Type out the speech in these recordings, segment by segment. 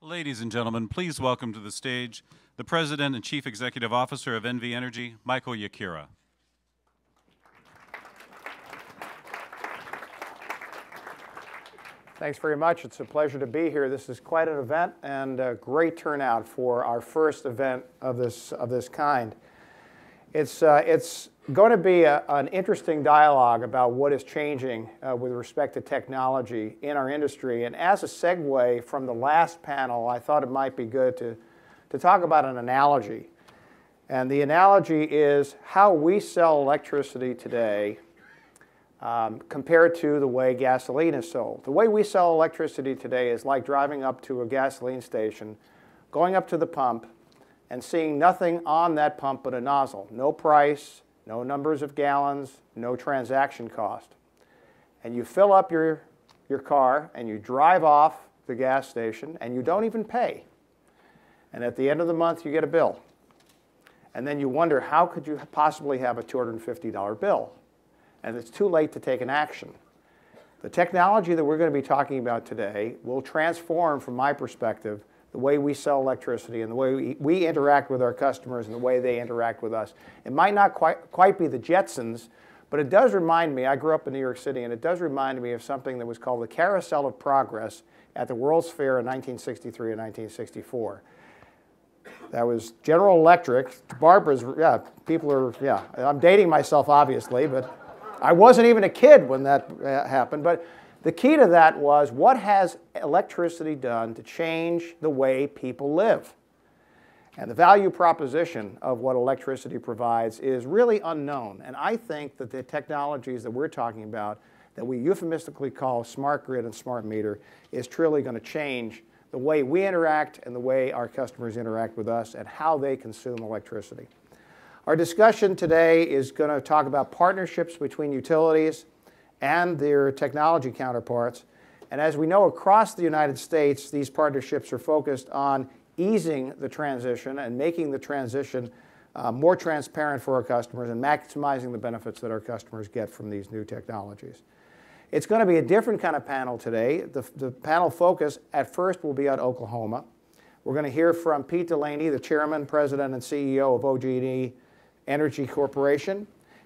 Ladies and gentlemen, please welcome to the stage the President and Chief Executive Officer of NV Energy, Michael Yackira. Thanks very much. It's a pleasure to be here. This is quite an event and a great turnout for our first event of this kind. It's going to be an interesting dialogue about what is changing with respect to technology in our industry. And as a segue from the last panel, I thought it might be good to talk about an analogy. And the analogy is how we sell electricity today compared to the way gasoline is sold. The way we sell electricity today is like driving up to a gasoline station, going up to the pump, and seeing nothing on that pump but a nozzle. No price, no numbers of gallons, no transaction cost. And you fill up your car and you drive off the gas station and you don't even pay. And at the end of the month you get a bill. And then you wonder, how could you possibly have a $250 bill? And it's too late to take an action. The technology that we're going to be talking about today will transform, from my perspective, the way we sell electricity and the way we interact with our customers and the way they interact with us. It might not quite be the Jetsons, but it does remind me, I grew up in New York City, and it does remind me of something that was called the Carousel of Progress at the World's Fair in 1963 and 1964. That was General Electric. Barbara's, yeah, people are, yeah, I'm dating myself obviously, but I wasn't even a kid when that happened. But the key to that was, what has electricity done to change the way people live? And the value proposition of what electricity provides is really unknown. And I think that the technologies that we're talking about, that we euphemistically call smart grid and smart meter, is truly going to change the way we interact and the way our customers interact with us and how they consume electricity. Our discussion today is going to talk about partnerships between utilities and their technology counterparts. And as we know, across the United States, these partnerships are focused on easing the transition and making the transition more transparent for our customers and maximizing the benefits that our customers get from these new technologies. It's going to be a different kind of panel today. The panel focus at first will be on Oklahoma. We're going to hear from Pete Delaney, the Chairman, President, and CEO of OG&E Energy Corporation,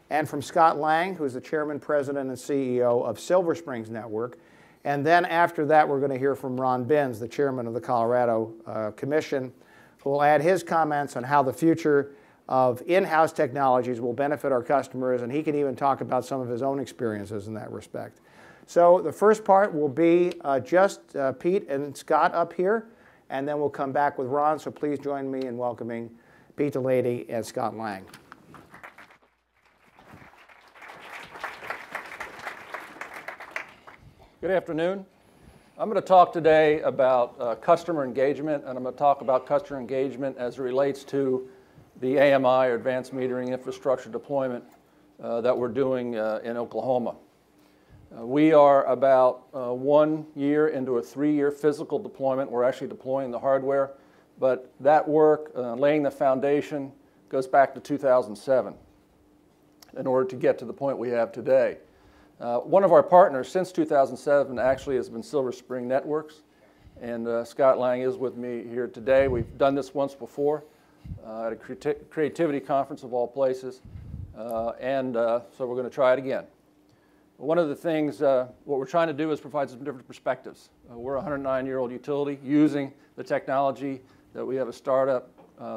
and from Scott Lang, who's the Chairman, President, and CEO of Silver Springs Network. And then after that, we're going to hear from Ron Binz, the Chairman of the Colorado Commission, who will add his comments on how the future of in-house technologies will benefit our customers, and he can even talk about some of his own experiences in that respect. So the first part will be just Pete and Scott up here, and then we'll come back with Ron, so please join me in welcoming Pete Delaney and Scott Lang. Good afternoon. I'm going to talk today about customer engagement, and I'm going to talk about customer engagement as it relates to the AMI, or Advanced Metering Infrastructure Deployment, that we're doing in Oklahoma. We are about 1 year into a 3-year physical deployment. We're actually deploying the hardware, but that work, laying the foundation, goes back to 2007 in order to get to the point we have today. One of our partners since 2007 actually has been Silver Spring Networks, and Scott Lang is with me here today. We've done this once before at a creativity conference of all places, so we're going to try it again. One of the things, what we're trying to do is provide some different perspectives. We're a 109-year-old utility using the technology that we have a startup,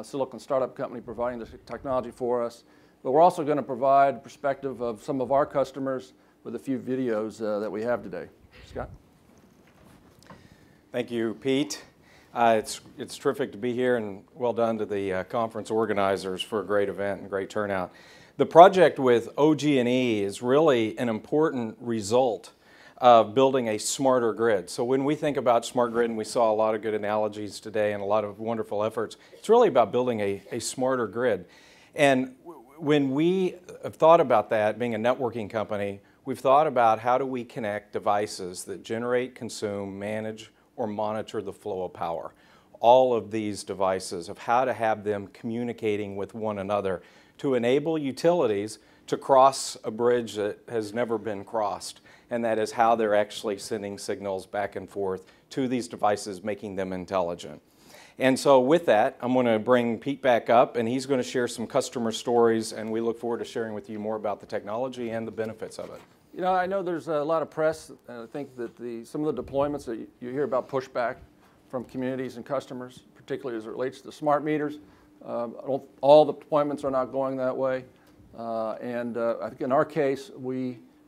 Silicon startup company providing the technology for us, but we're also going to provide perspective of some of our customers with a few videos that we have today. Scott? Thank you, Pete. It's terrific to be here, and well done to the conference organizers for a great event and great turnout. The project with OG&E is really an important result of building a smarter grid. So when we think about smart grid, and we saw a lot of good analogies today and a lot of wonderful efforts, it's really about building a smarter grid. And when we have thought about that, being a networking company, we've thought about how do we connect devices that generate, consume, manage, or monitor the flow of power. All of these devices, of how to have them communicating with one another to enable utilities to cross a bridge that has never been crossed, and that is how they're actually sending signals back and forth to these devices, making them intelligent. And so with that, I'm going to bring Pete back up, and he's going to share some customer stories, and we look forward to sharing with you more about the technology and the benefits of it. You know, I know there's a lot of press, and I think that some of the deployments that you hear about pushback from communities and customers, particularly as it relates to smart meters. All the deployments are not going that way. I think in our case,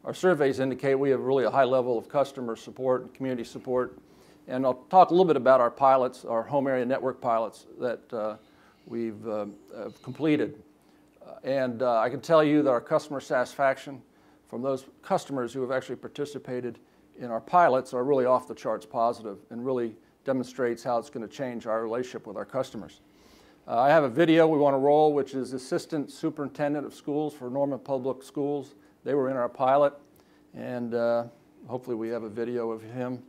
our surveys indicate we have really a high level of customer support and community support. And I'll talk a little bit about our pilots, our home area network pilots that we've completed. I can tell you that our customer satisfaction from those customers who have actually participated in our pilots are really off the charts positive and really demonstrates how it's going to change our relationship with our customers. I have a video we want to roll, which is Assistant Superintendent of Schools for Norman Public Schools. They were in our pilot, and hopefully we have a video of him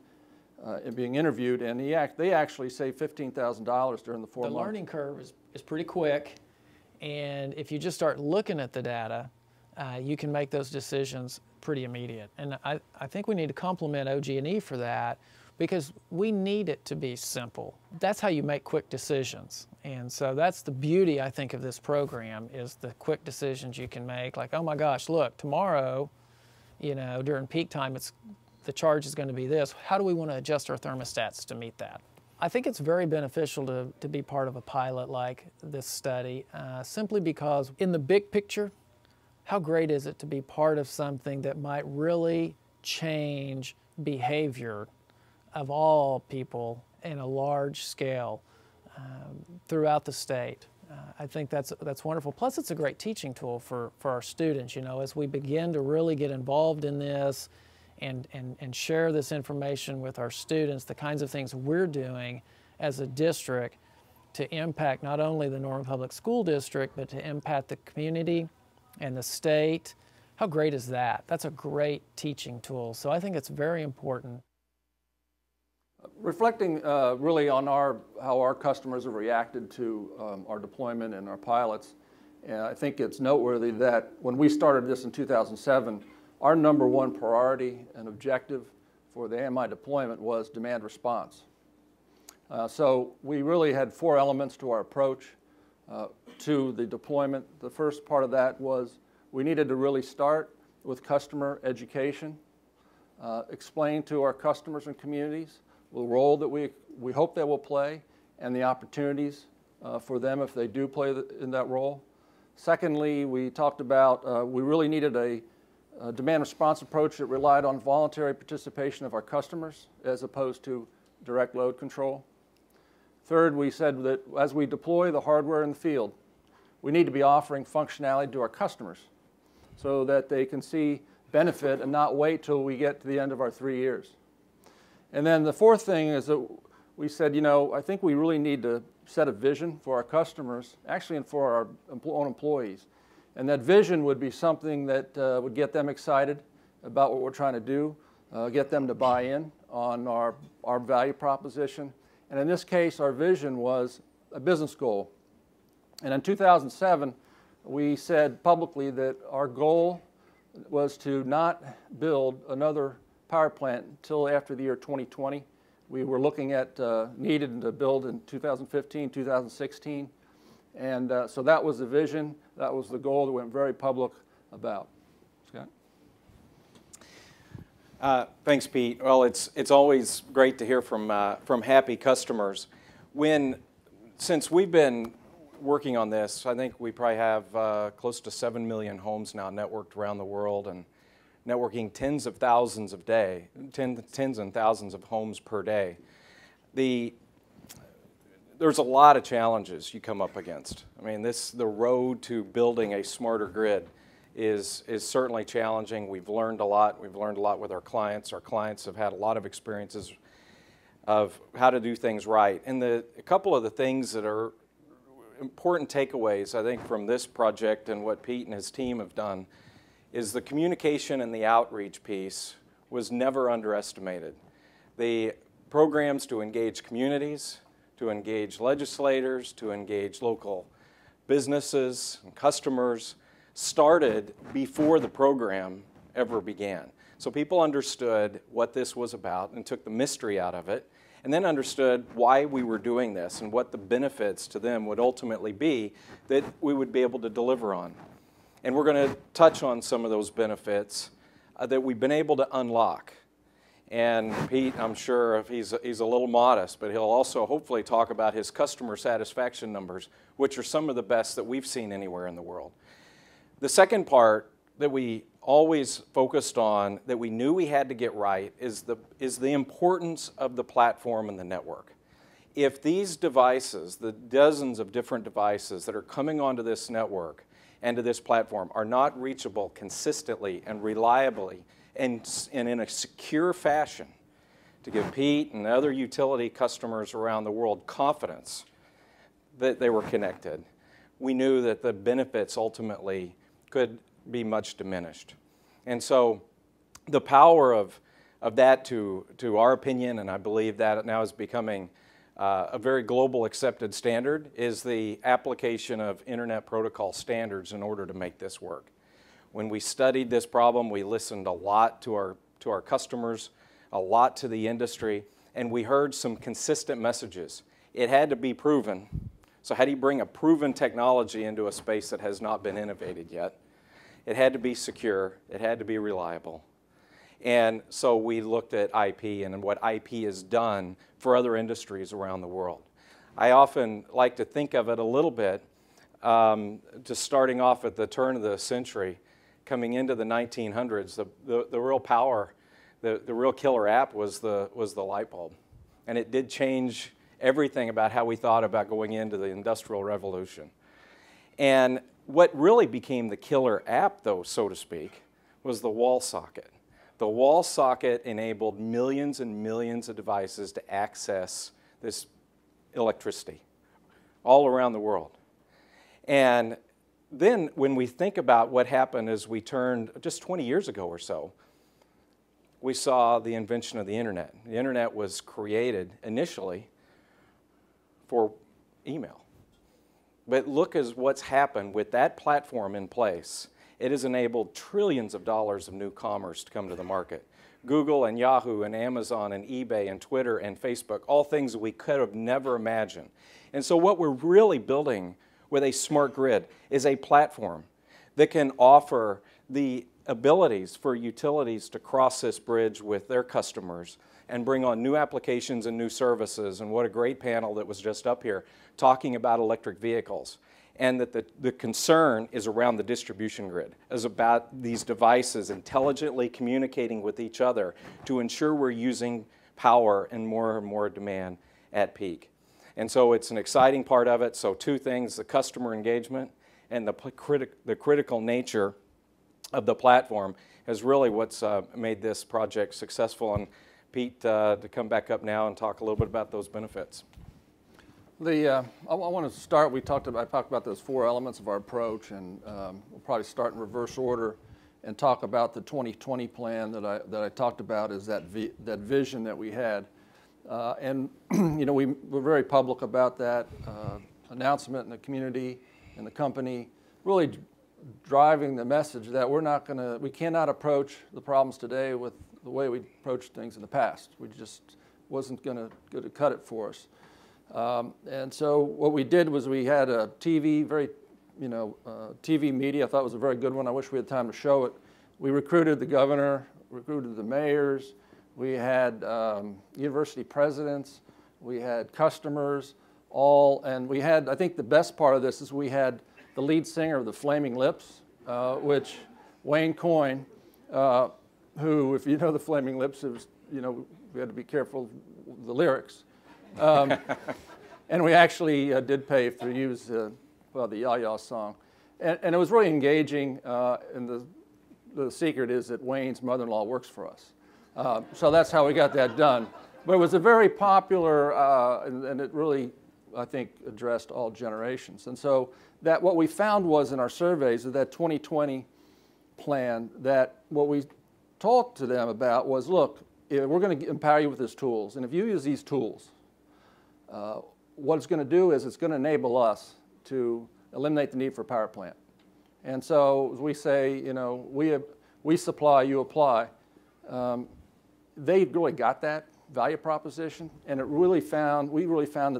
being interviewed, and they actually saved $15,000 during the 4 months. The learning curve is pretty quick, and if you just start looking at the data, you can make those decisions pretty immediate. And I think we need to compliment OG&E for that, because we need it to be simple. That's how you make quick decisions. And so that's the beauty, I think, of this program, is the quick decisions you can make. Like, oh my gosh, look, tomorrow, you know, during peak time, the charge is going to be this. How do we want to adjust our thermostats to meet that? I think it's very beneficial to be part of a pilot like this study, simply because in the big picture, how great is it to be part of something that might really change behavior of all people in a large scale throughout the state. I think that's wonderful. Plus, it's a great teaching tool for our students, you know, as we begin to really get involved in this and share this information with our students, the kinds of things we're doing as a district to impact not only the Norman Public School District, but to impact the community and the state. How great is that? That's a great teaching tool. So I think it's very important. Reflecting really on how our customers have reacted to our deployment and our pilots, and I think it's noteworthy that when we started this in 2007, our #1 priority and objective for the AMI deployment was demand response. So we really had 4 elements to our approach to the deployment. The first part of that was we needed to really start with customer education, explain to our customers and communities the role that we hope they will play and the opportunities for them if they do play in that role. Secondly, we talked about we really needed a demand response approach that relied on voluntary participation of our customers as opposed to direct load control. Third, we said that as we deploy the hardware in the field, we need to be offering functionality to our customers so that they can see benefit and not wait till we get to the end of our 3 years. And then the fourth thing is that we said, you know, I think we really need to set a vision for our customers, actually, and for our own employees. And that vision would be something that would get them excited about what we're trying to do, get them to buy in on our value proposition. And in this case, our vision was a business goal. And in 2007, we said publicly that our goal was to not build another power plant until after the year 2020. We were looking at needed to build in 2015, 2016. And so that was the vision. That was the goal that went very public about. Scott? Thanks, Pete. Well, it's always great to hear from happy customers. Since we've been working on this, I think we probably have close to 7 million homes now networked around the world, and networking tens and thousands of homes per day. There's a lot of challenges you come up against. I mean, the road to building a smarter grid is certainly challenging. We've learned a lot. We've learned a lot with our clients. Our clients have had a lot of experiences of how to do things right. And a couple of the things that are important takeaways, I think, from this project and what Pete and his team have done is the communication and the outreach piece was never underestimated. The programs to engage communities, to engage legislators, to engage local businesses and customers, started before the program ever began. So people understood what this was about and took the mystery out of it, and then understood why we were doing this and what the benefits to them would ultimately be that we would be able to deliver on. And we're going to touch on some of those benefits that we've been able to unlock. And Pete, I'm sure he's a little modest, but he'll also hopefully talk about his customer satisfaction numbers, which are some of the best that we've seen anywhere in the world. The second part that we always focused on, that we knew we had to get right, is the importance of the platform and the network. If these devices, the dozens of different devices that are coming onto this network and to this platform, are not reachable consistently and reliably and in a secure fashion to give Pete and other utility customers around the world confidence that they were connected, we knew that the benefits ultimately could be much diminished. And so the power of that, to our opinion, and I believe that now is becoming a very global accepted standard, is the application of Internet Protocol standards in order to make this work. When we studied this problem, we listened a lot to our customers, a lot to the industry, and we heard some consistent messages. It had to be proven. So how do you bring a proven technology into a space that has not been innovated yet? It had to be secure. It had to be reliable. And so we looked at IP and what IP has done for other industries around the world. I often like to think of it a little bit, just starting off at the turn of the century, coming into the 1900s, the real power, the real killer app was the light bulb. And it did change everything about how we thought about going into the Industrial Revolution. And what really became the killer app, though, so to speak, was the wall socket. The wall socket enabled millions and millions of devices to access this electricity all around the world. And then when we think about what happened as we turned just 20 years ago or so, we saw the invention of the internet. The internet was created initially for email. But look at what's happened with that platform in place. It has enabled trillions of dollars of new commerce to come to the market. Google and Yahoo and Amazon and eBay and Twitter and Facebook, all things that we could have never imagined. And so what we're really building with a smart grid is a platform that can offer the abilities for utilities to cross this bridge with their customers and bring on new applications and new services. And what a great panel that was just up here talking about electric vehicles. And that the concern is around the distribution grid, is about these devices intelligently communicating with each other to ensure we're using power and more demand at peak. And so it's an exciting part of it. So two things, the customer engagement and the critical nature of the platform is really what's made this project successful. And Pete, to come back up now and talk a little bit about those benefits. I want to start, I talked about those four elements of our approach, and we'll probably start in reverse order and talk about the 2020 plan that I talked about, is that vision that we had. And you know, we were very public about that announcement in the community, in the company, really driving the message that we cannot approach the problems today with the way we approached things in the past. We just wasn't going to cut it for us. And so what we did was we had a TV, TV media. I thought it was a very good one. I wish we had time to show it. We recruited the governor, recruited the mayors. We had university presidents. We had customers, and we had, I think the best part of this is we had the lead singer of the Flaming Lips, which Wayne Coyne, who, if you know the Flaming Lips, it was, we had to be careful with the lyrics. And we actually did pay to use the Ya-Ya song. And it was really engaging, and the secret is that Wayne's mother-in-law works for us. So that's how we got that done. But it was a very popular, and it really, I think, addressed all generations. And so what we found was in our surveys of that 2020 plan, that what we talked to them about was, look, we're going to empower you with these tools. And if you use these tools, what it's going to do is it's going to enable us to eliminate the need for a power plant. And so we say, you know, we supply, you apply. They really got that value proposition, and we really found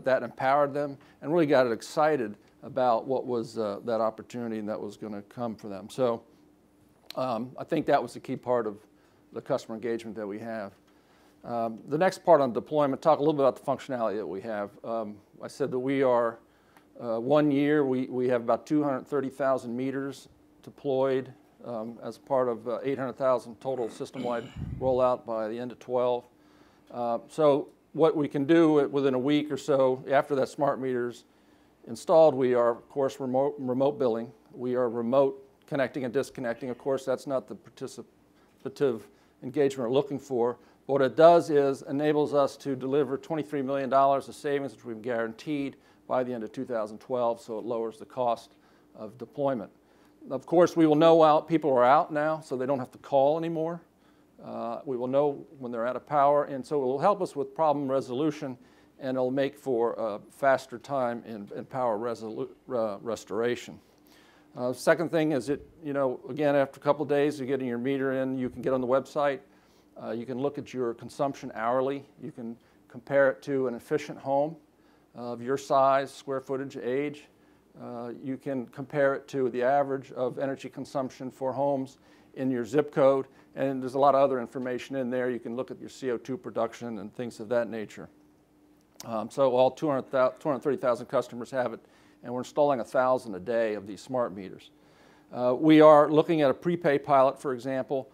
that empowered them and really got excited about what was that opportunity and that was going to come for them. So I think that was the key part of the customer engagement that we have. The next part on deployment, talk a little bit about the functionality that we have. I said that we are, 1 year, we have about 230,000 meters deployed as part of 800,000 total system-wide rollout by the end of 12. So what we can do within a week or so after that smart meters installed, we are, of course, remote billing. We are remote connecting and disconnecting. Of course, that's not the participative engagement we're looking for. But what it does is enables us to deliver $23 million of savings, which we've guaranteed by the end of 2012, so it lowers the cost of deployment. Of course, we will know people are out now, so they don't have to call anymore. We will know when they're out of power, and so it will help us with problem resolution, and it'll make for a faster time in power restoration. Second thing is again, after a couple of days of getting your meter in, you can get on the website. You can look at your consumption hourly. You can compare it to an efficient home of your size, square footage, age. You can compare it to the average of energy consumption for homes in your zip code, and there's a lot of other information in there. You can look at your CO2 production and things of that nature. So all 230,000 customers have it, and we're installing 1,000 a day of these smart meters. We are looking at a prepay pilot, for example,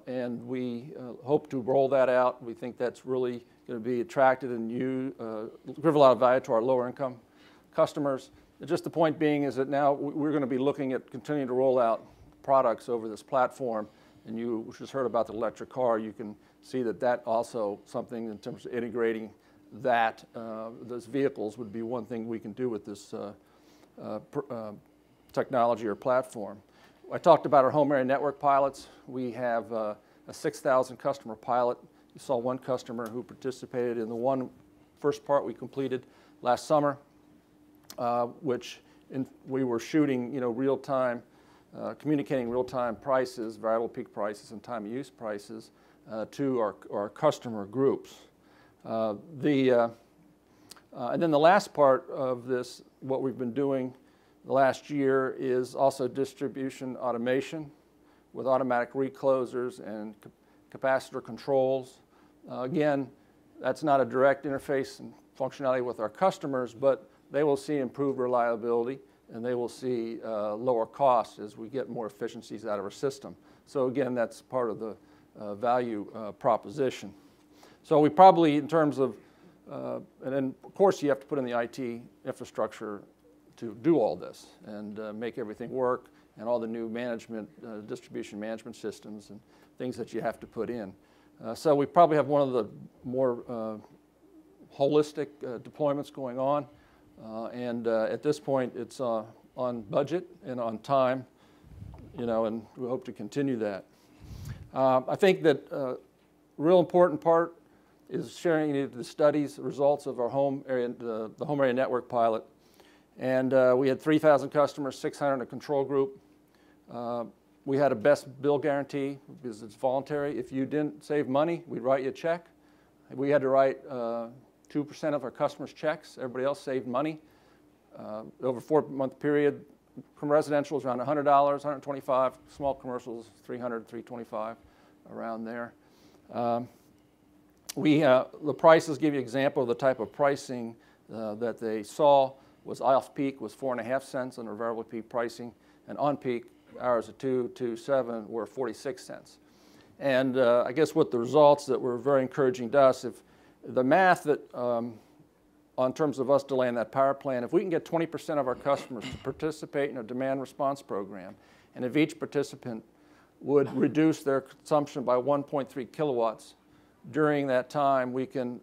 and we hope to roll that out. We think that's really going to be attractive and give a lot of value to our lower income customers. Just the point being is that now we're going to be looking at continuing to roll out products over this platform, and you just heard about the electric car. You can see that also something in terms of integrating that those vehicles would be one thing we can do with this technology or platform. I talked about our home area network pilots. We have a 6,000 customer pilot. You saw one customer who participated in the first part we completed last summer, which we were shooting real-time, communicating real-time prices, variable peak prices, and time of use prices to our customer groups. And then the last part of this, what we've been doing the last year, is also distribution automation with automatic reclosers and capacitor controls. Again, that's not a direct interface and functionality with our customers, but they will see improved reliability and they will see lower costs as we get more efficiencies out of our system. So again, that's part of the value proposition. So we probably, in terms of, and then of course you have to put in the IT infrastructure to do all this and make everything work, and all the new management, distribution management systems and things that you have to put in. So we probably have one of the more holistic deployments going on, and at this point it's on budget and on time, and we hope to continue that. I think that a real important part is sharing the studies, the results of our home area, the home area network pilot. And we had 3,000 customers, 600 in a control group. We had a best bill guarantee because it's voluntary. If you didn't save money, we'd write you a check. We had to write 2% of our customers' checks. Everybody else saved money. Over a 4-month period, residential was around $100, $125. Small commercials, $300, $325, around there. The prices give you an example of the type of pricing that they saw. Was off-peak was 4.5 cents under variable peak pricing, and on-peak hours of 2 to 7 were 46 cents. And I guess what the results that were very encouraging to us, if the math that on terms of us delaying that power plan, if we can get 20% of our customers to participate in a demand response program, and if each participant would reduce their consumption by 1.3 kilowatts during that time, we can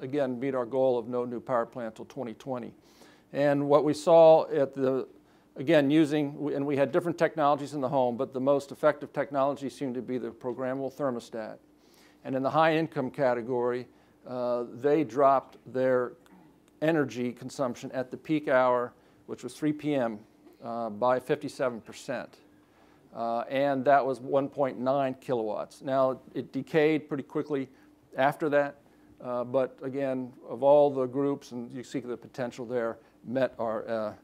again meet our goal of no new power plant until 2020. And what we saw again, and we had different technologies in the home, but the most effective technology seemed to be the programmable thermostat. And in the high income category, they dropped their energy consumption at the peak hour, which was 3 p.m. by 57%. And that was 1.9 kilowatts. Now, it decayed pretty quickly after that, but again, of all the groups, and you see the potential there, met our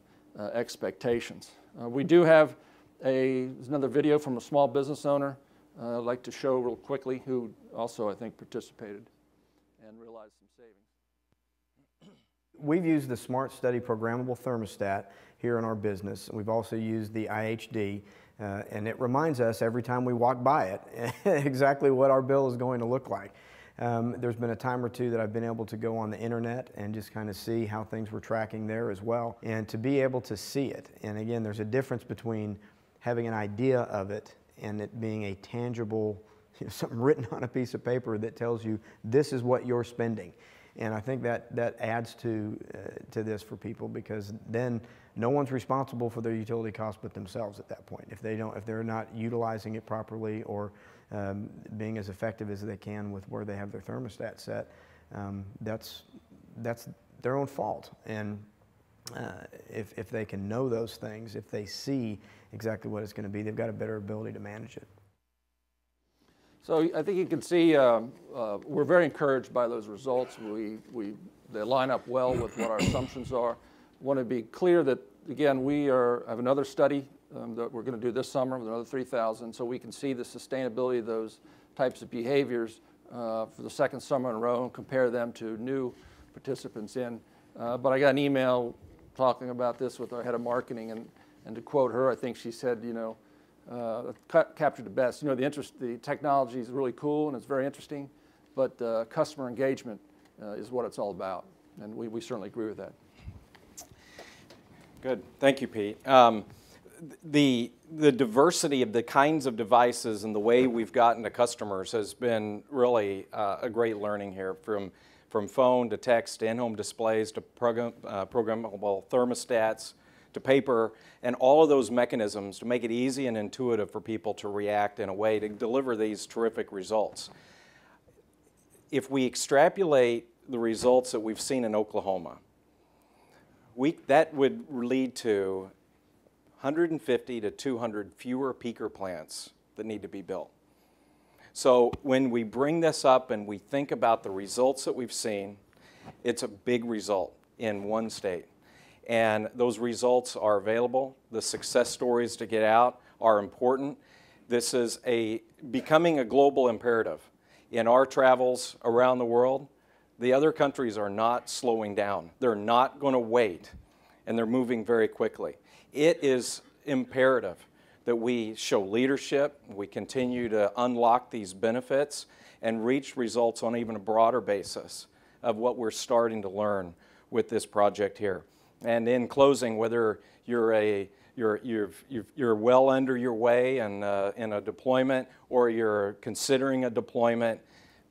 expectations. We do have another video from a small business owner I'd like to show real quickly, who also, I think, participated and realized some savings. We've used the Smart Study programmable thermostat here in our business. We've also used the IHD, and it reminds us every time we walk by it exactly what our bill is going to look like. There's been a time or two that I've been able to go on the internet and just kind of see how things were tracking there as well, and to be able to see it. And again, there's a difference between having an idea of it and it being a tangible, something written on a piece of paper that tells you this is what you're spending. And I think that adds to this for people, because then no one's responsible for their utility costs but themselves at that point. If they're not utilizing it properly or being as effective as they can with where they have their thermostat set, that's their own fault. And if they can know those things, if they see exactly what it's going to be, they've got a better ability to manage it. So I think you can see we're very encouraged by those results. They line up well with what our assumptions are. Want to be clear that, again, we have another study that we're going to do this summer with another 3,000, so we can see the sustainability of those types of behaviors for the second summer in a row and compare them to new participants in. But I got an email talking about this with our head of marketing, and to quote her, I think she said, captured the best. The technology is really cool and it's very interesting, but customer engagement is what it's all about, and we certainly agree with that. Good, thank you, Pete. The diversity of the kinds of devices and the way we've gotten to customers has been really a great learning here, from phone to text to in-home displays to programmable thermostats to paper, and all of those mechanisms to make it easy and intuitive for people to react in a way to deliver these terrific results. If we extrapolate the results that we've seen in Oklahoma, that would lead to 150 to 200 fewer peaker plants that need to be built. So when we bring this up and we think about the results that we've seen, it's a big result in one state. And those results are available. The success stories to get out are important. This is becoming a global imperative. In our travels around the world, the other countries are not slowing down. They're not going to wait, and they're moving very quickly. It is imperative that we show leadership, we continue to unlock these benefits, and reach results on even a broader basis of what we're starting to learn with this project here. And in closing, whether you're well under your way in a deployment, or you're considering a deployment,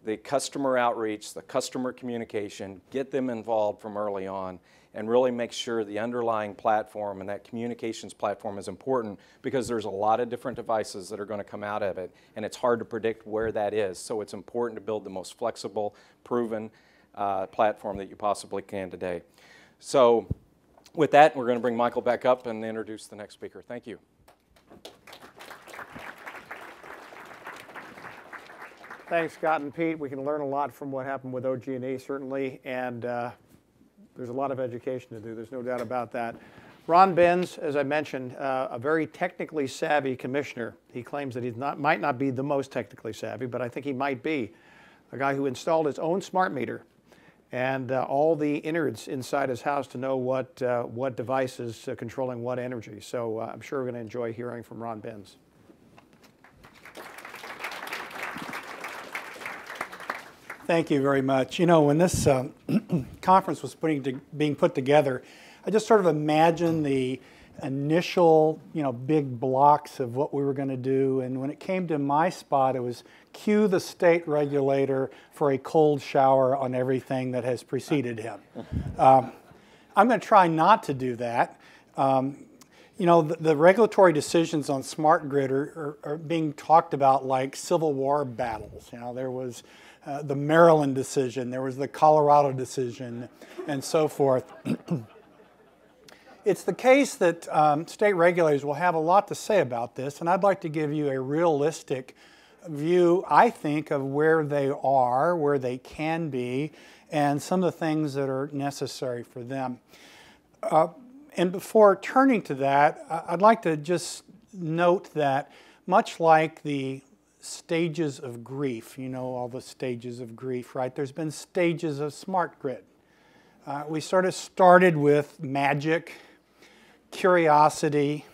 the customer outreach, the customer communication, get them involved from early on, and really make sure the underlying platform and that communications platform is important, because there's a lot of different devices that are going to come out of it, and it's hard to predict where that is. So it's important to build the most flexible, proven platform that you possibly can today. So with that, we're going to bring Michael back up and introduce the next speaker. Thank you. Thanks, Scott and Pete. We can learn a lot from what happened with OG&E, certainly, and there's a lot of education to do. There's no doubt about that. Ron Binz, as I mentioned, a very technically savvy commissioner. He claims that he might not be the most technically savvy, but I think he might be. A guy who installed his own smart meter and all the innards inside his house to know what device is controlling what energy. So I'm sure we're going to enjoy hearing from Ron Binz. Thank you very much. When this conference was being put together, I just sort of imagined the initial, big blocks of what we were going to do. And when it came to my spot, it was cue the state regulator for a cold shower on everything that has preceded him. I'm going to try not to do that. The regulatory decisions on smart grid are being talked about like Civil War battles. There was the Maryland decision, there was the Colorado decision, and so forth. It's the case that state regulators will have a lot to say about this, and I'd like to give you a realistic view, I think, of where they are, where they can be, and some of the things that are necessary for them. And before turning to that, I'd like to just note that much like the stages of grief, you know all the stages of grief, right? There's been stages of smart grid. We sort of started with magic, curiosity,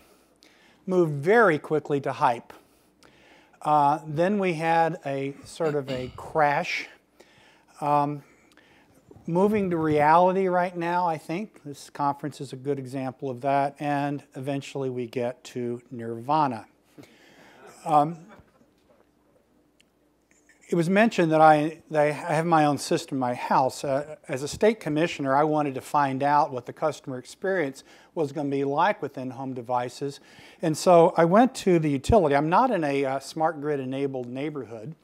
moved very quickly to hype. Then we had a sort of a crash. Moving to reality right now, I think. This conference is a good example of that. And eventually we get to nirvana. It was mentioned that I have my own system in my house. As a state commissioner, I wanted to find out what the customer experience was going to be like within home devices. And so I went to the utility. I'm not in a smart grid enabled neighborhood.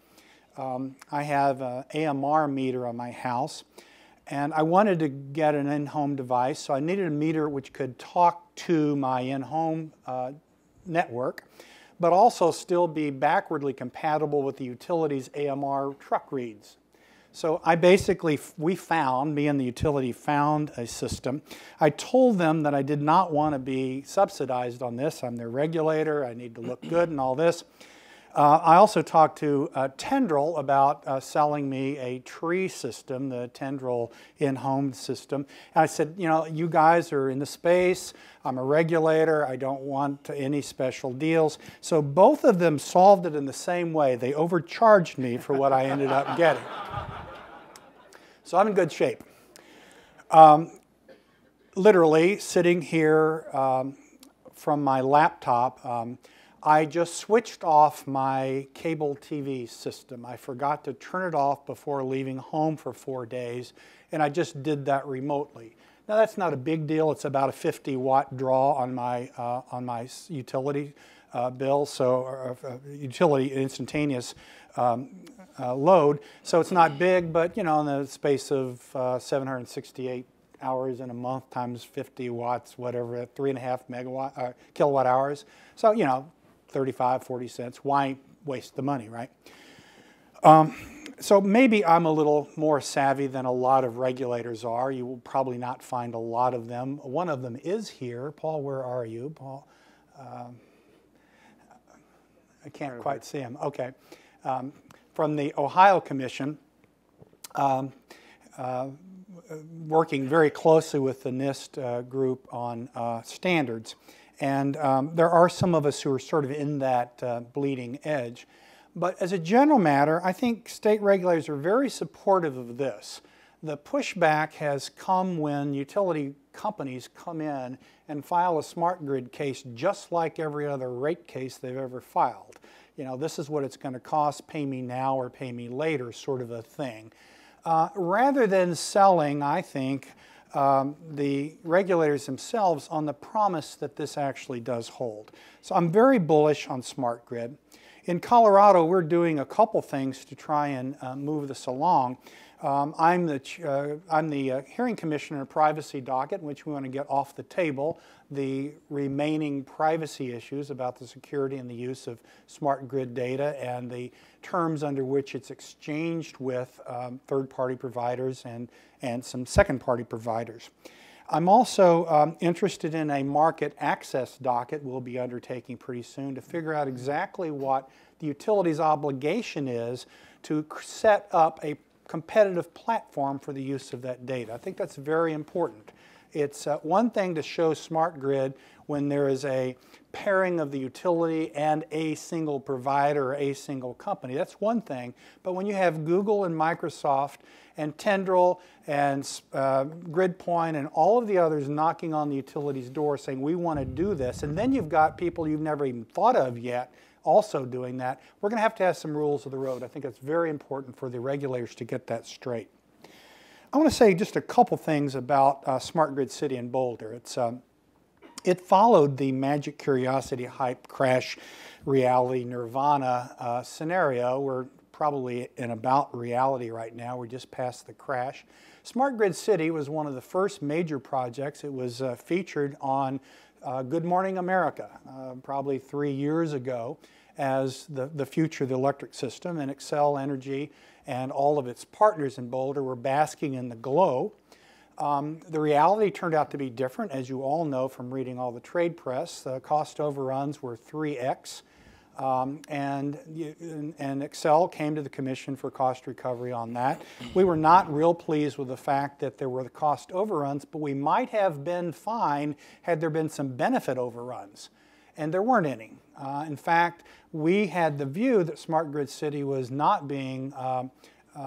I have an AMR meter on my house. And I wanted to get an in-home device, so I needed a meter which could talk to my in-home network, but also still be backwardly compatible with the utility's AMR truck reads. So I basically, me and the utility found a system. I told them that I did not want to be subsidized on this. I'm their regulator, I need to look good and all this. I also talked to Tendril about selling me a tree system, the Tendril in-home system. And I said, you know, you guys are in the space. I'm a regulator. I don't want any special deals. So both of them solved it in the same way. They overcharged me for what I ended up getting. So I'm in good shape. Literally, sitting here from my laptop, I just switched off my cable TV system. I forgot to turn it off before leaving home for 4 days, and I just did that remotely. Now that's not a big deal. It's about a 50-watt draw on my utility bill, so utility instantaneous load. So it's not big, but you know, in the space of 768 hours in a month times 50 watts, whatever, 3.5 kilowatt hours. So you know, 35, 40 cents. Why waste the money, right? So maybe I'm a little more savvy than a lot of regulators are. You will probably not find a lot of them. One of them is here. Paul, where are you? Paul, I can't quite see him. Okay. From the Ohio Commission, working very closely with the NIST group on standards. And there are some of us who are sort of in that bleeding edge. But as a general matter, I think state regulators are very supportive of this. The pushback has come when utility companies come in and file a smart grid case just like every other rate case they've ever filed. You know, this is what it's going to cost, pay me now or pay me later sort of a thing. Rather than selling, I think, the regulators themselves on the promise that this actually does hold. So I'm very bullish on smart grid. In Colorado, we're doing a couple things to try and move this along. I'm the hearing commissioner in privacy docket, in which we want to get off the table the remaining privacy issues about the security and the use of smart grid data and the terms under which it's exchanged with third-party providers and some second-party providers. I'm also interested in a market access docket we'll be undertaking pretty soon to figure out exactly what the utility's obligation is to set up a competitive platform for the use of that data. I think that's very important. It's one thing to show smart grid when there is a pairing of the utility and a single provider or a single company. That's one thing. But when you have Google and Microsoft and Tendril and GridPoint and all of the others knocking on the utility's door saying, we want to do this, and then you've got people you've never even thought of yet also doing that, we're going to have some rules of the road. I think it's very important for the regulators to get that straight. I want to say just a couple things about Smart Grid City in Boulder. It followed the magic, curiosity, hype, crash, reality, nirvana scenario. We're probably in about reality right now. We're just past the crash. Smart Grid City was one of the first major projects. It was featured on Good Morning America probably 3 years ago as the future of the electric system, and Xcel Energy and all of its partners in Boulder were basking in the glow. The reality turned out to be different, as you all know from reading all the trade press. The cost overruns were 3x, and Xcel came to the Commission for cost recovery on that. We were not real pleased with the fact that there were the cost overruns, but we might have been fine had there been some benefit overruns, and there weren't any. In fact, we had the view that Smart Grid City was not being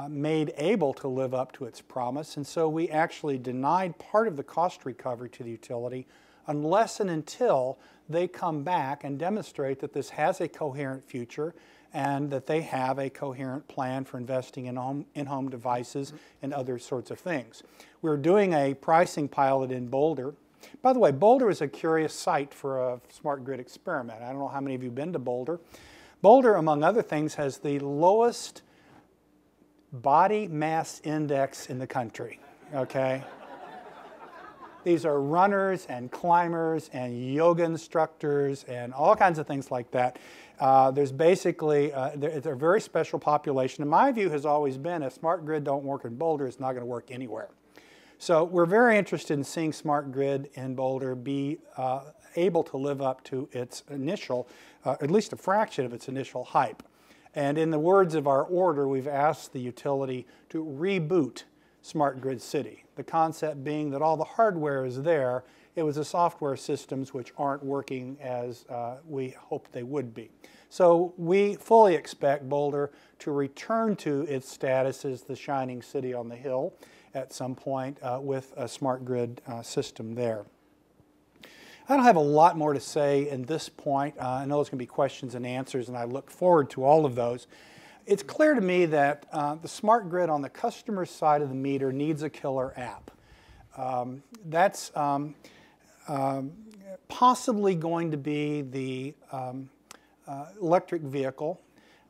made able to live up to its promise, and so we actually denied part of the cost recovery to the utility unless and until they come back and demonstrate that this has a coherent future and that they have a coherent plan for investing in home devices and other sorts of things. We're doing a pricing pilot in Boulder. By the way, Boulder is a curious site for a smart grid experiment. I don't know how many of you have been to Boulder. Boulder, among other things, has the lowest body mass index in the country, okay? These are runners and climbers and yoga instructors and all kinds of things like that. There's basically, it's a very special population. And my view has always been, if smart grid don't work in Boulder, it's not going to work anywhere. So we're very interested in seeing smart grid in Boulder be able to live up to its initial, at least a fraction of its initial hype. And in the words of our order, we've asked the utility to reboot Smart Grid City. The concept being that all the hardware is there, it was the software systems which aren't working as we hoped they would be. So we fully expect Boulder to return to its status as the shining city on the hill at some point with a smart grid system there. I don't have a lot more to say in this point. I know there's going to be questions and answers, and I look forward to all of those. It's clear to me that the smart grid on the customer side of the meter needs a killer app. That's possibly going to be the electric vehicle,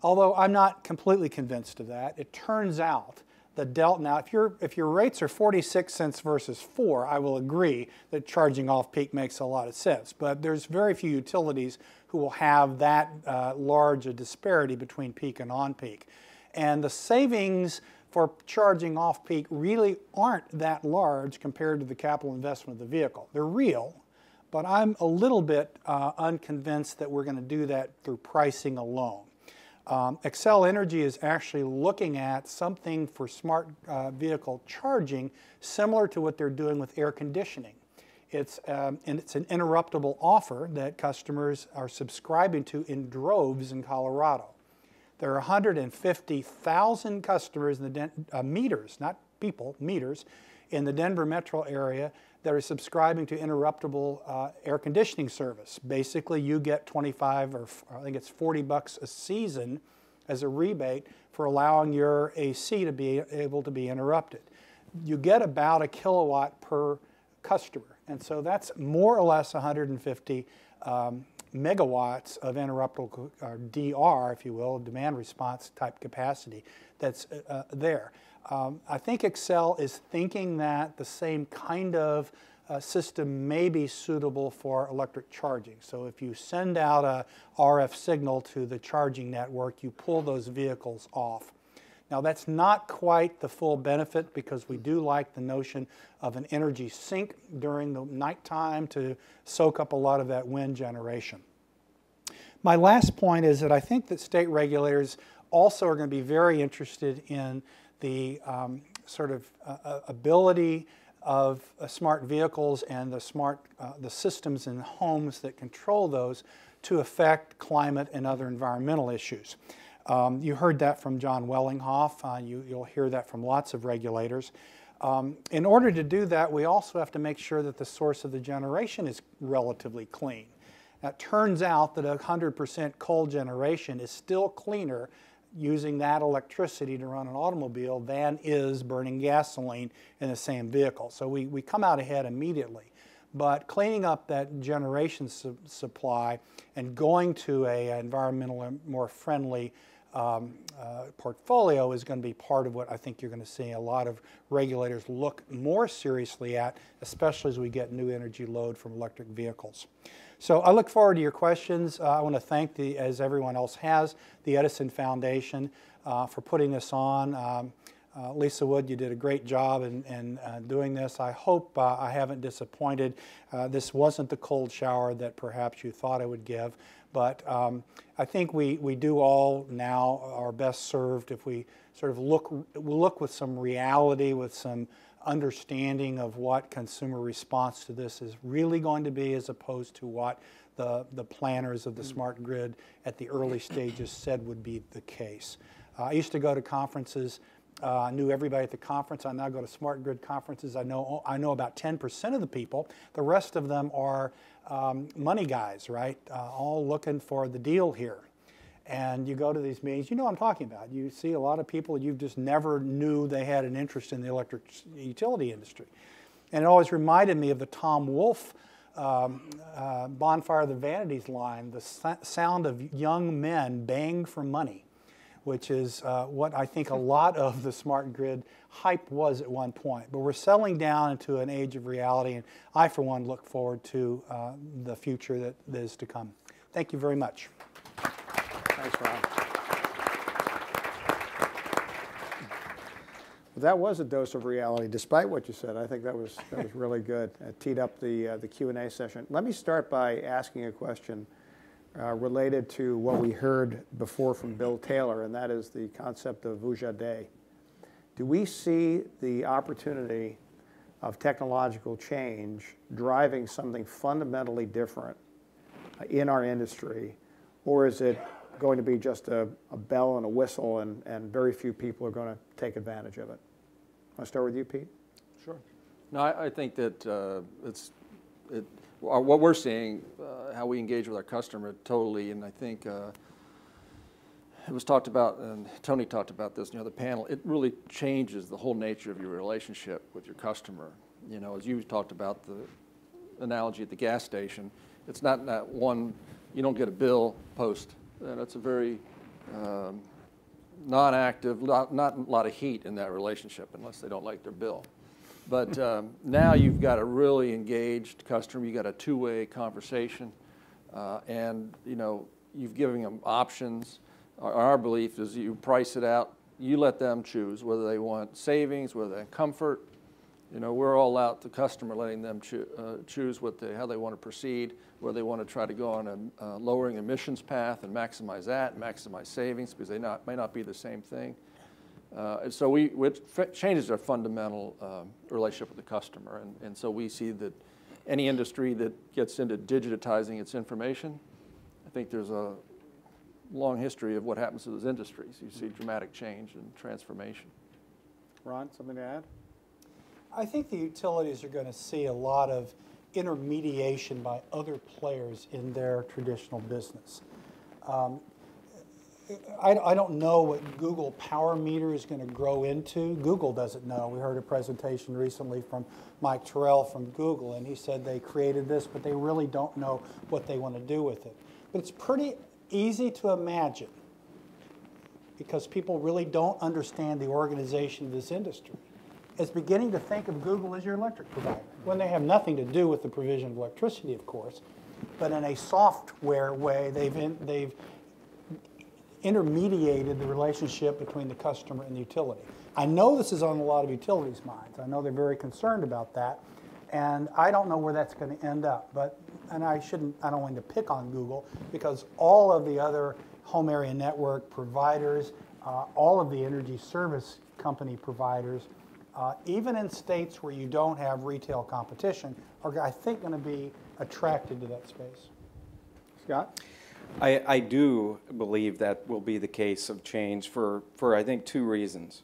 although I'm not completely convinced of that. It turns out the delta, now if your rates are 46 cents versus 4, I will agree that charging off peak makes a lot of sense. But there's very few utilities who will have that large a disparity between peak and on-peak. And the savings for charging off-peak really aren't that large compared to the capital investment of the vehicle. They're real, but I'm a little bit unconvinced that we're going to do that through pricing alone. Xcel Energy is actually looking at something for smart vehicle charging similar to what they're doing with air conditioning. It's an interruptible offer that customers are subscribing to in droves in Colorado. There are 150,000 customers in the meters, not people, meters, in the Denver metro area that are subscribing to interruptible air conditioning service. Basically, you get 25 or I think it's $40 a season as a rebate for allowing your AC to be able to be interrupted. You get about a kilowatt per customer, and so that's more or less 150 megawatts of interruptible, or DR, if you will, demand response type capacity that's there. I think Xcel is thinking that the same kind of system may be suitable for electric charging. So if you send out a RF signal to the charging network, you pull those vehicles off. Now that's not quite the full benefit because we do like the notion of an energy sink during the nighttime to soak up a lot of that wind generation. My last point is that I think that state regulators also are going to be very interested in the sort of ability of smart vehicles and the systems in homes that control those to affect climate and other environmental issues. You heard that from John Wellinghoff. You'll hear that from lots of regulators. In order to do that, we also have to make sure that the source of the generation is relatively clean. Now, it turns out that 100% coal generation is still cleaner using that electricity to run an automobile than is burning gasoline in the same vehicle. So we come out ahead immediately. But cleaning up that generation supply and going to an environmentally more friendly portfolio is going to be part of what I think you're going to see a lot of regulators look more seriously at, especially as we get new energy load from electric vehicles. So I look forward to your questions. I want to thank, as everyone else has, the Edison Foundation for putting this on. Lisa Wood, you did a great job in doing this. I hope I haven't disappointed. This wasn't the cold shower that perhaps you thought I would give, but I think we do all now are best served if we sort of look with some reality, with some understanding of what consumer response to this is really going to be, as opposed to what the planners of the smart grid at the early stages said would be the case. I used to go to conferences. I knew everybody at the conference. I now go to smart grid conferences. I know about 10% of the people. The rest of them are money guys, right? All looking for the deal here. And you go to these meetings, you know what I'm talking about. You see a lot of people you just never knew they had an interest in the electric utility industry. And it always reminded me of the Tom Wolfe Bonfire of the Vanities line, the sound of young men baying for money, which is what I think a lot of the smart grid hype was at one point. But we're settling down into an age of reality, and I, for one, look forward to the future that is to come. Thank you very much. Thanks, Ron. Well, that was a dose of reality, despite what you said. I think that was really good. It teed up the Q&A session. Let me start by asking a question related to what we heard before from Bill Taylor, and that is the concept of vujade. Do we see the opportunity of technological change driving something fundamentally different in our industry, or is it going to be just a bell and a whistle, and very few people are going to take advantage of it? I'll start with you, Pete. Sure. No, I think that what we're seeing, how we engage with our customer totally, and I think it was talked about, and Tony talked about this in the other panel, it really changes the whole nature of your relationship with your customer. You know, as you talked about the analogy at the gas station, it's not that one, you don't get a bill post. That's a very non-active, not a lot of heat in that relationship unless they don't like their bill. But now you've got a really engaged customer. You've got a two-way conversation, and you've given them options. Our belief is you price it out. You let them choose whether they want savings, whether they want comfort. We're all out the customer, letting them choose how they want to proceed, whether they want to try to go on a lowering emissions path and maximize that, and maximize savings, because they may not be the same thing. So it changes our fundamental relationship with the customer, and so we see that any industry that gets into digitizing its information, I think there's a long history of what happens to those industries. You see dramatic change and transformation. Ron, something to add? I think the utilities are going to see a lot of intermediation by other players in their traditional business. I don't know what Google Power Meter is going to grow into. Google doesn't know. We heard a presentation recently from Mike Terrell from Google, and he said they created this, but they really don't know what they want to do with it. But it's pretty easy to imagine, because people really don't understand the organization of this industry, is beginning to think of Google as your electric provider, when they have nothing to do with the provision of electricity, of course, but in a software way, they've intermediated the relationship between the customer and the utility. I know this is on a lot of utilities' minds. I know they're very concerned about that, and I don't know where that's going to end up. And I don't want to pick on Google, because all of the other home area network providers, all of the energy service company providers, even in states where you don't have retail competition, are, I think, going to be attracted to that space. Scott? I do believe that will be the case of change for I think, two reasons.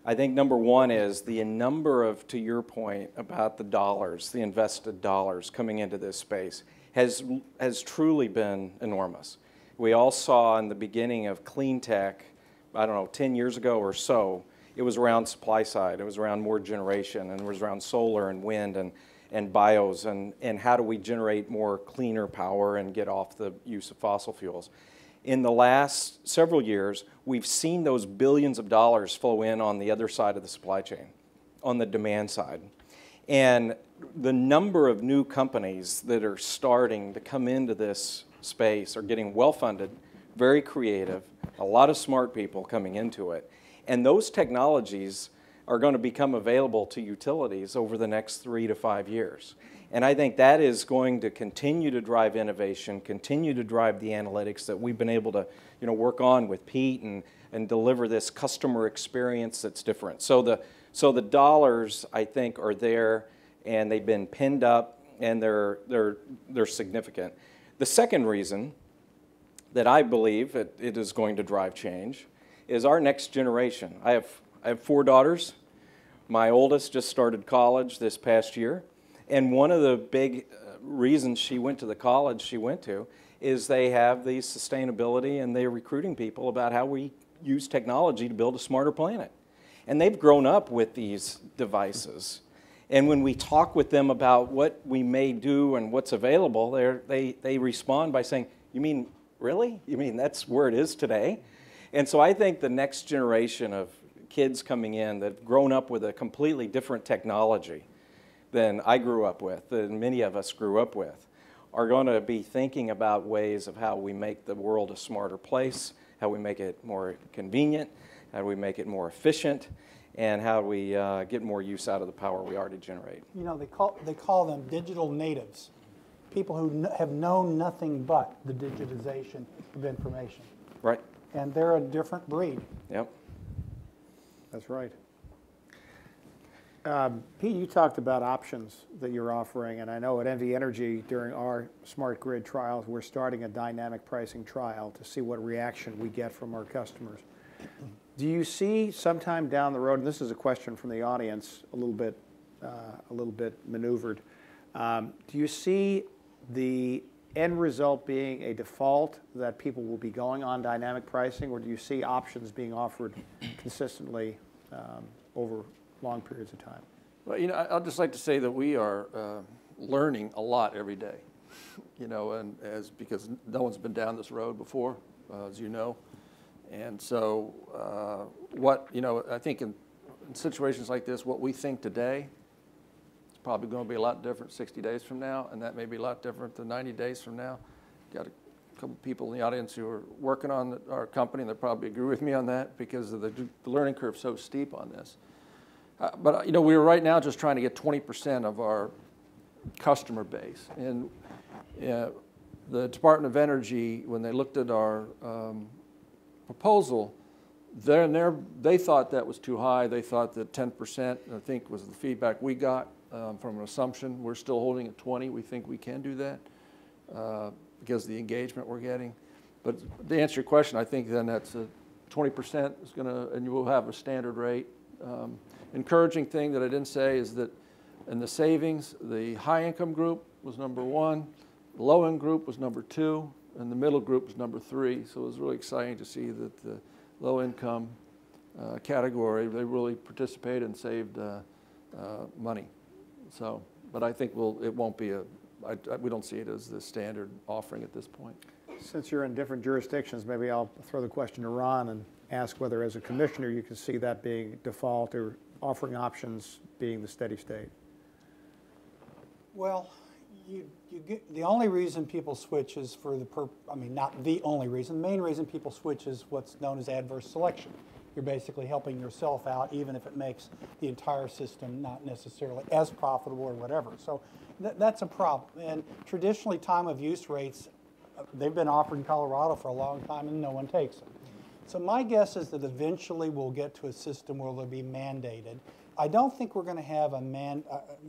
I think number one is the number of, to your point about the dollars, the invested dollars coming into this space has truly been enormous. We all saw in the beginning of clean tech, I don't know, 10 years ago or so, it was around supply side, it was around more generation, and it was around solar and wind and bios, and how do we generate more cleaner power and get off the use of fossil fuels. in the last several years, we've seen those billions of dollars flow in on the other side of the supply chain, on the demand side. And the number of new companies that are starting to come into this space are getting well-funded, very creative, a lot of smart people coming into it. And those technologies are going to become available to utilities over the next 3 to 5 years. And I think that is going to continue to drive innovation, continue to drive the analytics that we've been able to, work on with Pete and deliver this customer experience that's different. So the dollars, I think, are there, and they've been pinned up, and they're significant. The second reason that I believe it is going to drive change is our next generation. I have 4 daughters. My oldest just started college this past year. And one of the big reasons she went to the college she went to is they have the sustainability, and they're recruiting people about how we use technology to build a smarter planet. And they've grown up with these devices. And when we talk with them about what we may do and what's available, they respond by saying, "You mean, really? You mean that's where it is today?" And so I think the next generation of kids coming in that have grown up with a completely different technology than I grew up with, than many of us grew up with, are going to be thinking about ways of how we make the world a smarter place, how we make it more convenient, how we make it more efficient, and how we get more use out of the power we already generate. They call them digital natives, people who have known nothing but the digitization of information. Right. And they're a different breed. Yep. That's right. Pete, you talked about options that you're offering, and I know at NV Energy during our smart grid trials, we're starting a dynamic pricing trial to see what reaction we get from our customers. Do you see sometime down the road, and this is a question from the audience, a little bit maneuvered, do you see the end result being a default that people will be going on dynamic pricing, or do you see options being offered consistently over long periods of time? Well, I'd just like to say that we are learning a lot every day, and because no one's been down this road before, as you know. And so I think in situations like this, what we think today is probably going to be a lot different 60 days from now, and that may be a lot different than 90 days from now. Got a couple people in the audience who are working on our company, and they probably agree with me on that because of the learning curve so steep on this. But we're right now just trying to get 20% of our customer base. And the Department of Energy, when they looked at our proposal, they thought that was too high. They thought that 10%, I think, was the feedback we got from an assumption. We're still holding at 20. We think we can do that because of the engagement we're getting. But to answer your question, I think then that's 20% is going to, and you will have a standard rate. Encouraging thing that I didn't say is that in the savings, the high income group was number 1, the low income group was number 2, and the middle group was number 3. So it was really exciting to see that the low income category, they really participated and saved money. So, but I think it won't be we don't see it as the standard offering at this point. Since you're in different jurisdictions, maybe I'll throw the question to Ron and ask whether as a commissioner you can see that being default or offering options being the steady state. Well, the only reason people switch is not the only reason. The main reason people switch is what's known as adverse selection. You're basically helping yourself out, even if it makes the entire system not necessarily as profitable or whatever. So that's a problem. And traditionally, time of use rates, they've been offered in Colorado for a long time, and no one takes them. So my guess is that eventually we'll get to a system where they'll be mandated. I don't think we're going to have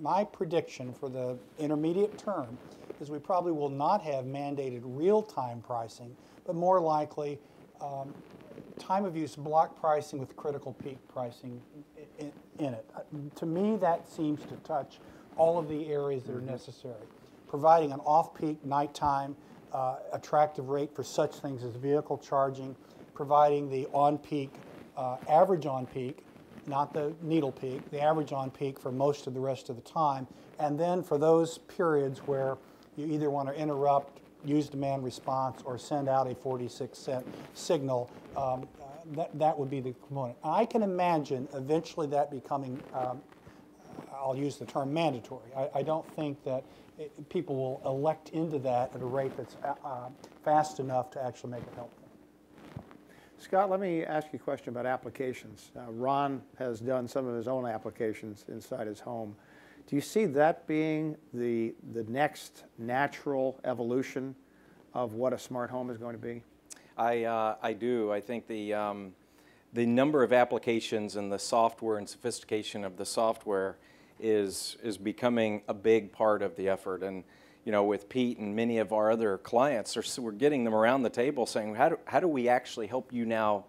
my prediction for the intermediate term is we probably will not have mandated real-time pricing, but more likely time of use block pricing with critical peak pricing in it. To me, that seems to touch all of the areas that are necessary. Providing an off-peak nighttime attractive rate for such things as vehicle charging, providing the on-peak, average on-peak, not the needle peak, the average on-peak for most of the rest of the time, and then for those periods where you either want to interrupt use demand response or send out a 46-cent signal, that would be the component. I can imagine eventually that becoming, I'll use the term mandatory. I don't think that people will elect into that at a rate that's fast enough to actually make it helpful. Scott, let me ask you a question about applications. Ron has done some of his own applications inside his home. Do you see that being the next natural evolution of what a smart home is going to be? I do. I think the number of applications and the software and sophistication of the software is becoming a big part of the effort. And you know, with Pete and many of our other clients, we're getting them around the table saying, how do we actually help you now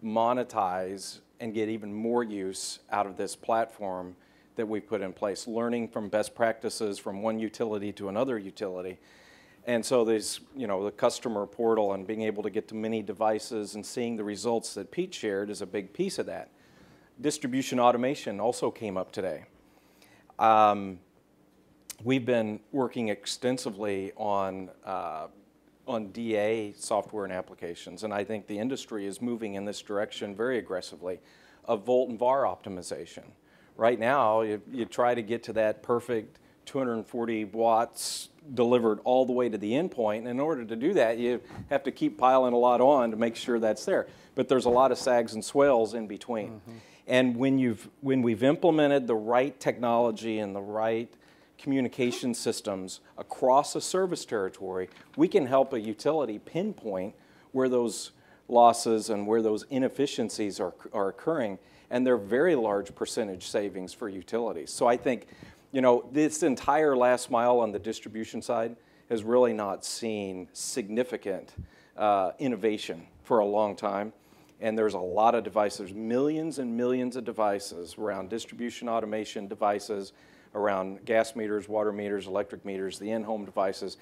monetize and get even more use out of this platform that we've put in place, learning from best practices from one utility to another utility. And so there's, you know, the customer portal and being able to get to many devices and seeing the results that Pete shared is a big piece of that. Distribution automation also came up today. We've been working extensively on DA software and applications, and I think the industry is moving in this direction very aggressively of volt and VAR optimization. Right now, you try to get to that perfect 240 watts delivered all the way to the endpoint, and in order to do that, you have to keep piling a lot on to make sure that's there. But there's a lot of sags and swells in between. Mm-hmm. And when we've implemented the right technology and the right communication systems across a service territory, we can help a utility pinpoint where those losses and where those inefficiencies are occurring, and they're very large percentage savings for utilities. So I think, you know, this entire last mile on the distribution side has really not seen significant innovation for a long time. And there's a lot of devices, millions and millions of devices around distribution automation devices, around gas meters, water meters, electric meters, the in-home devices.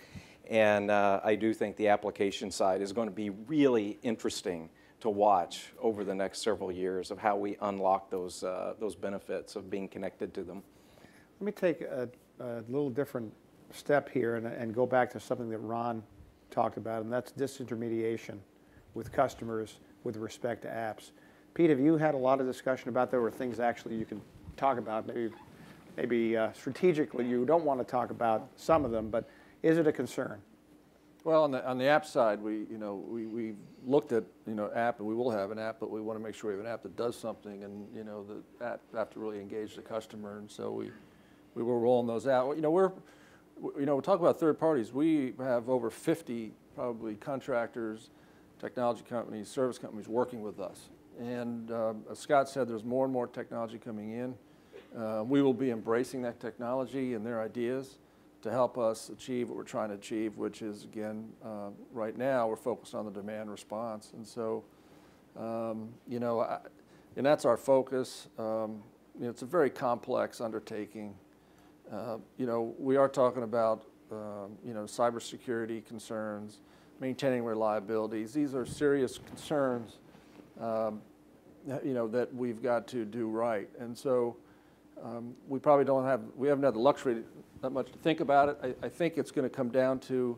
And I do think the application side is going to be really interesting to watch over the next several years of how we unlock those benefits of being connected to them. Let me take a little different step here and go back to something that Ron talked about, and that's disintermediation with customers with respect to apps. Pete, have you had a lot of discussion about there were things actually you can talk about, maybe strategically you don't want to talk about some of them, but is it a concern? Well, on the app side, we looked at app, and we will have an app, but we want to make sure we have an app that does something, and the app have to really engage the customer, and so we were rolling those out. We talk about third parties. We have over 50 probably contractors, technology companies, service companies working with us, and as Scott said, there's more and more technology coming in. We will be embracing that technology and their ideas to help us achieve what we're trying to achieve, which is, again, right now we're focused on the demand response. And so, and that's our focus. It's a very complex undertaking. We are talking about, cybersecurity concerns, maintaining reliabilities. These are serious concerns, that we've got to do right. And so, we haven't had the luxury that much to think about it. I think it's going to come down to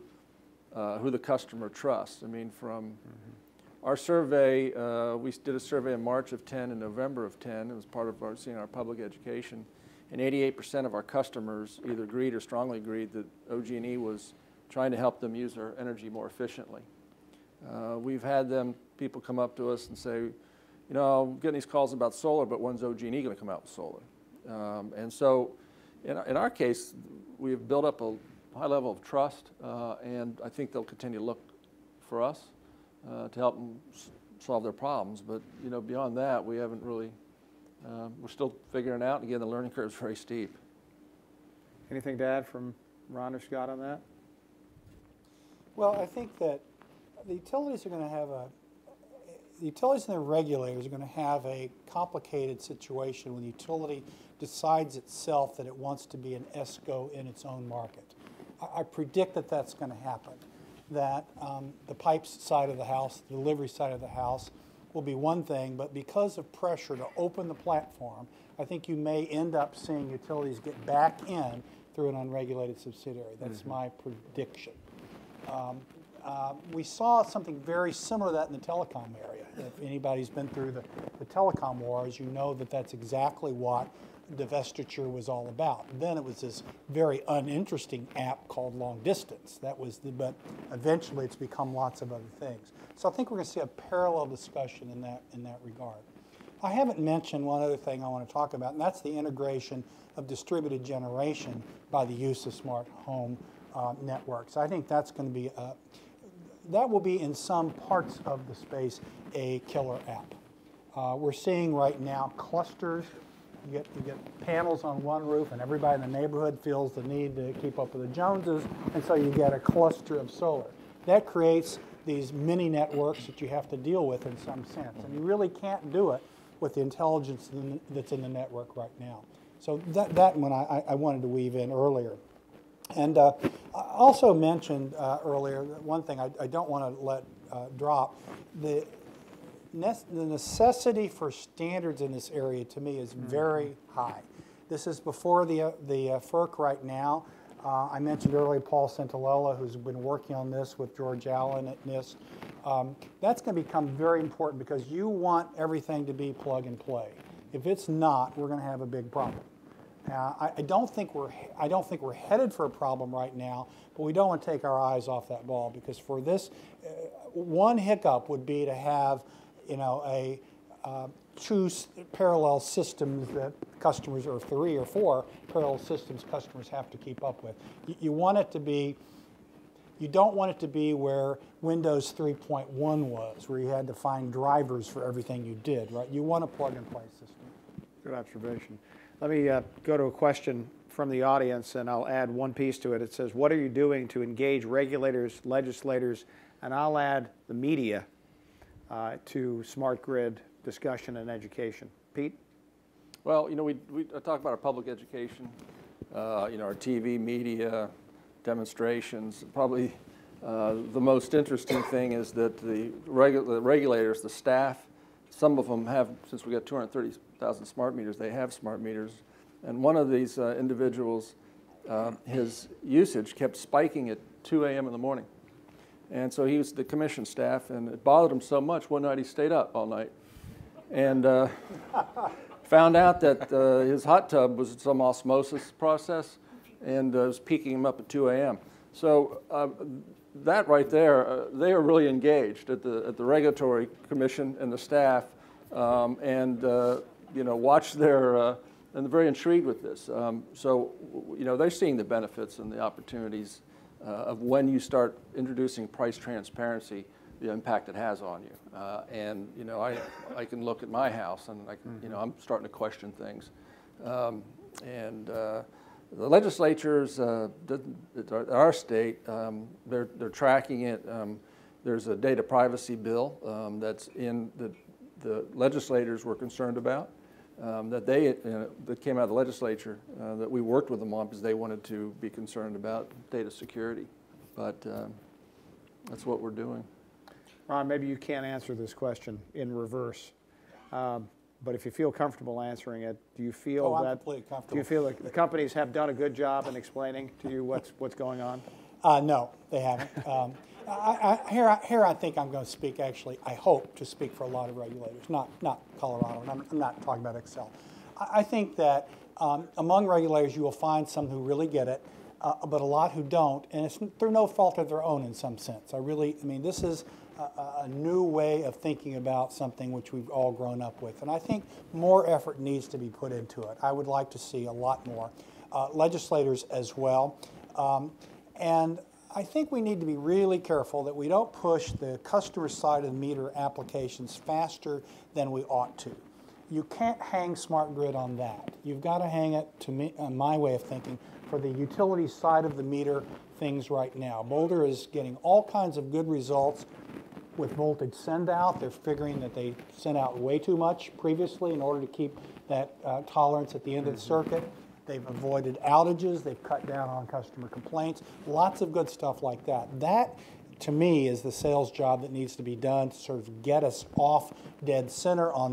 who the customer trusts. I mean, from our survey, we did a survey in March of 10 and November of 10. It was part of our public education. And 88% of our customers either agreed or strongly agreed that OG&E was trying to help them use their energy more efficiently. We've had people come up to us and say, I'm getting these calls about solar, but when's OG&E going to come out with solar? And so in our case, we've built up a high level of trust, and I think they'll continue to look for us to help them solve their problems. But beyond that, we haven't really, we're still figuring out. Again, the learning curve is very steep. Anything to add from Ron or Scott on that? Well, I think that the utilities are going to have the utilities and their regulators are going to have a complicated situation when the utility decides itself that it wants to be an ESCO in its own market. I predict that that's going to happen, that the pipes side of the house, the delivery side of the house will be one thing, but because of pressure to open the platform, I think you may end up seeing utilities get back in through an unregulated subsidiary. That's my prediction. We saw something very similar to that in the telecom area. If anybody's been through the telecom wars, you know that that's exactly what divestiture was all about. Then it was this very uninteresting app called long distance. But eventually it's become lots of other things. So I think we're going to see a parallel discussion in that regard. I haven't mentioned one other thing I want to talk about, and that's the integration of distributed generation by the use of smart home networks. I think that's going to be that will be in some parts of the space a killer app. We're seeing right now clusters. You get panels on one roof, and everybody in the neighborhood feels the need to keep up with the Joneses, and so you get a cluster of solar. That creates these mini networks that you have to deal with in some sense, and you really can't do it with the intelligence that's in the network right now. So that one I wanted to weave in earlier. And I also mentioned earlier, one thing I don't want to let drop, the necessity for standards in this area to me is very high. This is before the FERC right now. I mentioned earlier Paul Centinela, who's been working on this with George Allen at NIST. That's going to become very important because you want everything to be plug and play. If it's not, we're going to have a big problem. I don't think we're headed for a problem right now, but we don't want to take our eyes off that ball, because for this, one hiccup would be to have, two parallel systems that customers, or 3 or 4 parallel systems customers have to keep up with. You want it to be. You don't want it to be where Windows 3.1 was, where you had to find drivers for everything you did, right? You want a plug-and-play system. Good observation. Let me go to a question from the audience, and I'll add one piece to it. It says, what are you doing to engage regulators, legislators, and I'll add the media to smart grid discussion and education? Pete? Well, we talk about our public education, our TV, media, demonstrations. Probably the most interesting thing is that the regulators, the staff, some of them have, since we got 230,000 smart meters, they have smart meters. And one of these individuals, his usage kept spiking at 2 a.m. in the morning. And so he was the commission staff, and it bothered him so much, one night he stayed up all night. And found out that his hot tub was some osmosis process, and was peaking him up at 2 a.m. So that right there, they are really engaged at the regulatory commission and the staff, and watch their and they're very intrigued with this. So they're seeing the benefits and the opportunities of when you start introducing price transparency, the impact it has on you. And I can look at my house, and I'm starting to question things, the legislatures, our state, they're tracking it. There's a data privacy bill that's in the legislators were concerned about, that came out of the legislature, that we worked with them on because they wanted to be concerned about data security. But that's what we're doing. Ron, maybe you can't answer this question in reverse. But if you feel comfortable answering it, do you feel I'm completely comfortable. Do you feel like the companies have done a good job in explaining to you what's going on? No, they haven't. Here I think I'm going to speak, actually, I hope to speak for a lot of regulators, not Colorado, and I'm not talking about Excel. I think that among regulators you will find some who really get it, but a lot who don't, and it's through no fault of their own in some sense. This is a new way of thinking about something which we've all grown up with. And I think more effort needs to be put into it. I would like to see a lot more. Legislators as well. And I think we need to be really careful that we don't push the customer side of the meter applications faster than we ought to. You can't hang smart grid on that. You've got to hang it, to me, my way of thinking, for the utility side of the meter things right now. Boulder is getting all kinds of good results with voltage send out. They're figuring that they sent out way too much previously in order to keep that tolerance at the end of the circuit. They've avoided outages. They've cut down on customer complaints. Lots of good stuff like that. That, to me, is the sales job that needs to be done to sort of get us off dead center on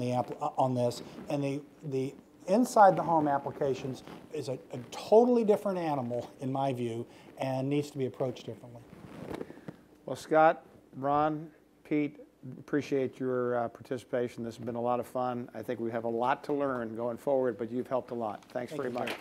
this. And the inside the home applications is a totally different animal, in my view, and needs to be approached differently. Well, Scott, Ron, Pete, appreciate your participation. This has been a lot of fun. I think we have a lot to learn going forward, but you've helped a lot. Thanks very much.